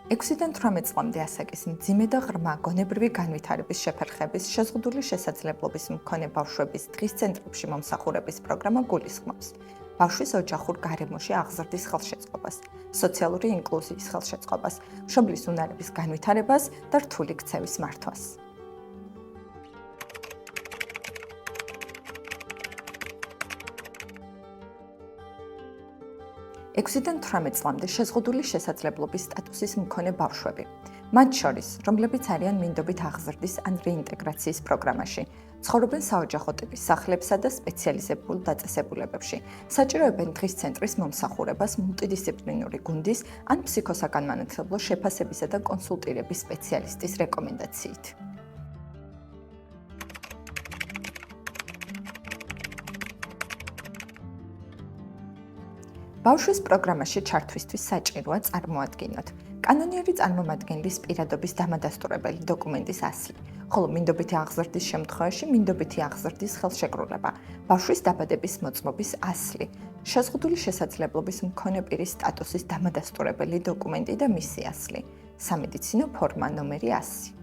6-დან 18 წლამდე ასაკის მძიმე და ღრმა გონებრივი განვითარების შეფერხების შეზღუდული შესაძლებლობის მქონე ბავშვების დღის ცენტრებში მომსახურების პროგრამა გულისხმობს ბავშვის ოჯახურ გარემოში აღზრდის ხელშეწყობას, სოციალური ინკლუზიის ხელშეწყობას, მშობლის უნარების განვითარებას და რთული ქცევის მართვას. ექვსიდან 18 წლამდე შეზღუდული შესაძლებლობის სტატუსის მქონე ბავშვები, მათ შორის, რომლებიც არიან მინდობით აღზრდის ან რეინტეგრაციის პროგრამაში, ცხოვრობენ საოჯახო ტიპის სახლებსა და სპეციალიზებულ დაწესებულებებში, საჭიროებენ დღის ცენტრის მომსახურებას მულტიდისციპლინური გუნდის ან ფსიქოსაგანმანათლებლო შეფასებისა და კონსულტირების სპეციალისტის რეკომენდაციით. ბავშვის პროგრამაში ჩართვისთვის საჭიროა წარმოადგინოთ კანონიერი წარმომადგენლის პირადობის დამადასტურებელი დოკუმენტის ასლი, ხოლო მინდობითი აღზრდის შემთხვევაში მინდობითი აღზრდის ხელშეკრულება, ბავშვის დაბადების მოწმობის ასლი, შეზღუდული შესაძლებლობის მქონე პირის სტატუსის დამადასტურებელი დოკუმენტი და მისი ასლი, სამედიცინო ფორმა ნომერი 100.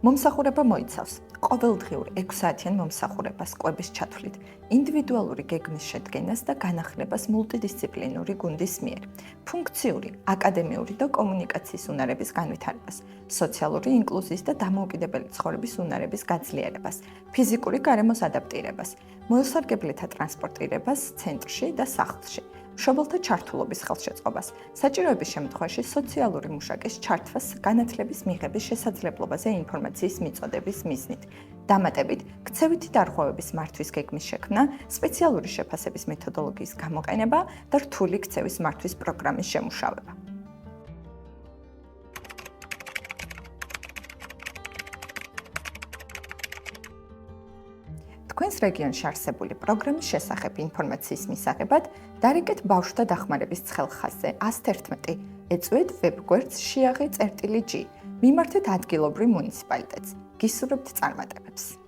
მომსახურება მოიცავს ყოველდღიურ 6 საათიან მომსახურებას კვების ჩათვლით, ინდივიდუალური გეგმის შედგენას და განახლებას მულტიდისციპლინური გუნდის მიერ, ფუნქციური, აკადემიური და კომუნიკაციის უნარების განვითარებას, სოციალური ინკლუზიის და დამოუკიდებელი ცხოვრების უნარების გაძლიერებას, ფიზიკური გარემოს ადაპტირებას, მოსარგებლეთა ტრანსპორტირებას ცენტრში და სახლში, მშობელთა ჩართულობის ხელშეწყობას, საჭიროების შემთხვევაში სოციალური მუშაკის ჩართვას განათლების მიღების შესაძლებლობაზე ინფორმაციის მიწოდების მიზნით, დამატებით ქცევითი დარღვევების მართვის გეგმის შექმნა, სპეციალური შეფასების მეთოდოლოგიის გამოყენება და რთული ქცევის მართვის პროგრამის შემუშავება. თქვენს რეგიონში არსებული პროგრამის შესახებ ინფორმაციის მისაღებად დარიგეთ ბავშვთა დახმარების ცხელხაზზე 111, ეწვევით ვებგვერდს shiaghi.g, მიმართეთ ადგილობრივ მუნიციპალიტეტს. გისურვებთ წარმატებებს.